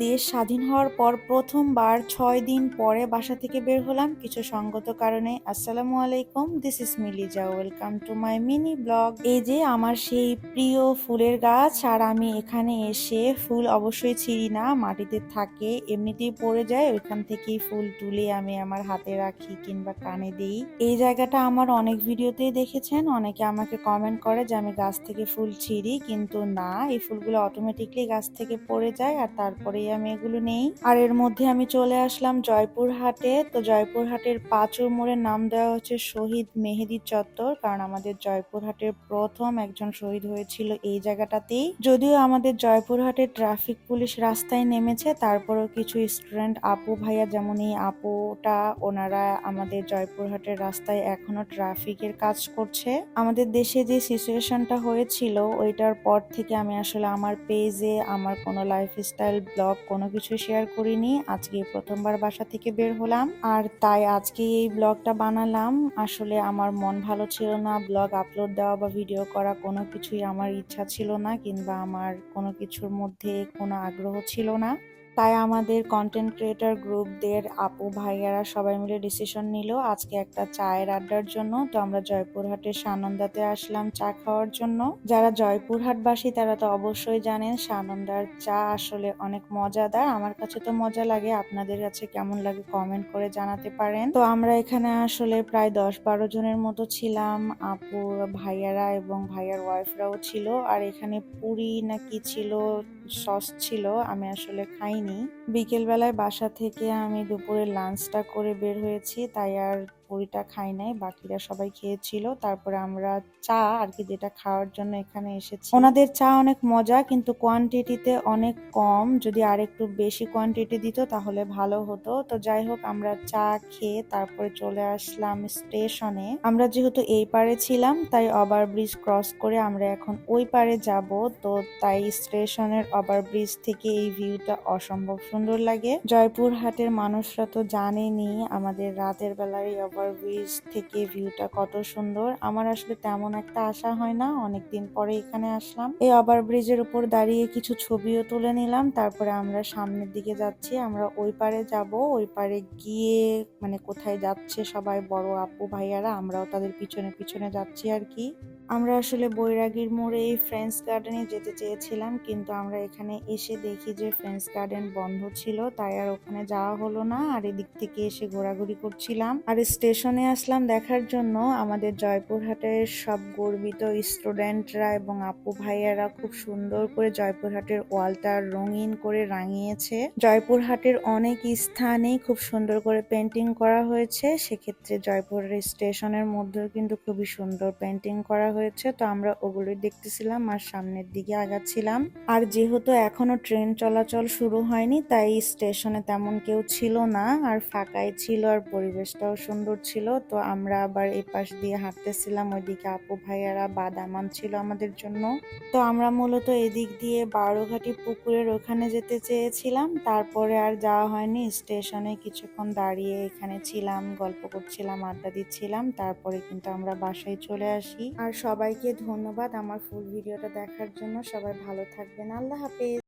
দেশ স্বাধীন হওয়ার পর প্রথমবার ৬ দিন পরে বাসা থেকে বের হলাম কিছু সঙ্গত কারণে। আসসালামু আলাইকুম, this is Milija, welcome to my mini blog. এই যে আমার সেই প্রিয় ফুলের গাছ, আর আমি এখানে এসে ফুল অবশ্যই ছিঁড়ি না, মাটিতে থাকে, এমনিতেই পড়ে যায়, ওইখান থেকেই ফুল তুলে আমি আমার হাতে রাখি কিংবা কানে দিই। এই জায়গাটা আমার অনেক ভিডিওতেই দেখেছেন, অনেকে আমাকে কমেন্ট করে যে আমি গাছ থেকে ফুল ছিঁড়ি, কিন্তু না, এই ফুলগুলো অটোমেটিকলি গাছ থেকে পড়ে যায় আর তারপরেই আমি এগুলো নেই। আর এর মধ্যে আমি চলে আসলাম জয়পুরহাটে। তো জয়পুরহাটের পাঁচুর মোড়ের নাম দেওয়া হচ্ছে শহীদ মেহেদী চত্বর, কারণ আমাদের জয়পুরহাটের প্রথম একজন শহীদ হয়েছিল এই জায়গাটাতেই। যদিও আমাদের জয়পুরহাটের ট্রাফিক পুলিশ রাস্তায় নেমেছে, তারপরেও কিছু স্টুডেন্ট আপু ভাইয়া, যেমন এই আপুটা, ওনারা আমাদের জয়পুরহাটের রাস্তায় এখনো ট্রাফিকের কাজ করছে। আমাদের দেশে যে সিচুয়েশনটা হয়েছিল ওইটার পর থেকে আমি আসলে আমার পেজে আমার কোনো লাইফস্টাইল ব্লগ কোনো কিছু শেয়ার করিনি। আজকে প্রথমবার বাসা থেকে বের হলাম, আর তাই আজকে এই ব্লগটা বানালাম। আসলে আমার মন ভালো ছিল না, ব্লগ আপলোড দেওয়া বা ভিডিও করা কোনো কিছুই আমার ইচ্ছা ছিল না, কিংবা আমার কোনো কিছুর মধ্যে কোনো আগ্রহ ছিল না। তাই আমাদের কন্টেন্ট ক্রিয়েটর গ্রুপদের আপু ভাইয়ারা সবাই মিলে ডিসিশন নিল আজকে একটা চায়ের আড্ডার জন্য। তো আমরা জয়পুরহাটের সানন্দাতে আসলাম চা খাওয়ার জন্য। যারা জয়পুরহাটবাসী তারা তো অবশ্যই জানেন সানন্দার চা আসলে অনেক মজাদার। আমার কাছে তো মজা লাগে, আপনাদের কাছে কেমন লাগে কমেন্ট করে জানাতে পারেন। তো আমরা এখানে আসলে প্রায় 10-12 জনের মতো ছিলাম, আপু ভাইয়ারা এবং ভাইয়ার ওয়াইফরাও ছিল। আর এখানে পুরি না কি ছিল, সস ছিল, আমি আসলে খাইনি। বিকেল বেলায় বাসা থেকে আমি দুপুরে লাঞ্চটা করে বের হয়েছি, তাই আর পুরিটা খাই নাই, বাকিরা সবাই খেয়েছিল। তারপরে আমরা চা আর কি, যেটা খাওয়ার জন্য এখানে এসেছি। ওনাদের চা অনেক মজা, কিন্তু কোয়ান্টিটিতে অনেক কম, যদি আর একটু বেশি কোয়ান্টিটি দিত তাহলে ভালো হতো। তো যাই হোক, আমরা চা খেয়ে তারপরে চলে আসলাম স্টেশনে। আমরা যেহেতু এই পারে ছিলাম তাই ওভারব্রিজ ক্রস করে আমরা এখন ওই পারে যাব। তো তাই স্টেশনের ওভারব্রিজ থেকে এই ভিউটা অসম্ভব সুন্দর লাগে। জয়পুরহাটের মানুষরা তো জানেনই আমাদের রাতের বেলায় ওভারব্রিজ থেকে ভিউটা কত সুন্দর। আমার আসলে তেমন একটা আশা হয় না, অনেকদিন পরে এখানে আসলাম। এই ওভারব্রিজের উপর দাঁড়িয়ে কিছু ছবিও তুলে নিলাম। তারপরে আমরা সামনের দিকে যাচ্ছি, আমরা ওই পারে যাব। ওই পারে গিয়ে মানে কোথায় যাচ্ছে সবাই বড় আপু ভাইয়ারা, আমরাও তাদের পিছনে পিছনে যাচ্ছি আর কি। আমরা আসলে বৈরাগীর মোড়ে এই ফ্রেন্ডস গার্ডেনে যেতে চেয়েছিলাম, কিন্তু আমরা এখানে এসে দেখি যে ফ্রেন্ডস গার্ডেন বন্ধ ছিল, তাই আর ওখানে যাওয়া হলো না। আর এদিক থেকে এসে ঘোরাঘুরি করছিলাম, আর স্টেশনে আসলাম দেখার জন্য আমাদের জয়পুরহাটের সব গর্বিত স্টুডেন্টরা এবং আপু ভাইয়ারা খুব সুন্দর করে জয়পুরহাটের ওয়ালটা রঙিন করে রাঙিয়েছে। জয়পুরহাটের অনেক স্থানেই খুব সুন্দর করে পেন্টিং করা হয়েছে, সেক্ষেত্রে জয়পুরের স্টেশনের মধ্যেও কিন্তু খুবই সুন্দর পেন্টিং করা হয়েছে। তো আমরা ওগুলোই দেখতেছিলাম আর সামনের দিকে আগাচ্ছিলাম। আর যেহেতু এখনো ট্রেন চলাচল শুরু হয়নি, তাই স্টেশনে তেমন কেউ ছিল না, আর ফাঁকাই ছিল, আর পরিবেশটাও সুন্দর ছিল। তো আমরা আবার এই পাশ দিয়ে হাঁটতেছিলাম, ওইদিকে আপু ভাইয়ারা বাদাম আনছিল আমাদের জন্য। তো আমরা মূলত এদিক দিয়ে বারোঘাটি পুকুরের ওখানে যেতে চেয়েছিলাম, তারপরে আর যাওয়া হয়নি। স্টেশনে কিছুক্ষণ দাঁড়িয়ে এখানে ছিলাম, গল্প করছিলাম, আড্ডা দিচ্ছিলাম, তারপরে কিন্তু আমরা বাসায় চলে আসি। আর সবাইকে ধন্যবাদ আমার ফুল ভিডিওটা দেখার জন্য। সবাই ভালো থাকবেন, আল্লাহ হাফেজ।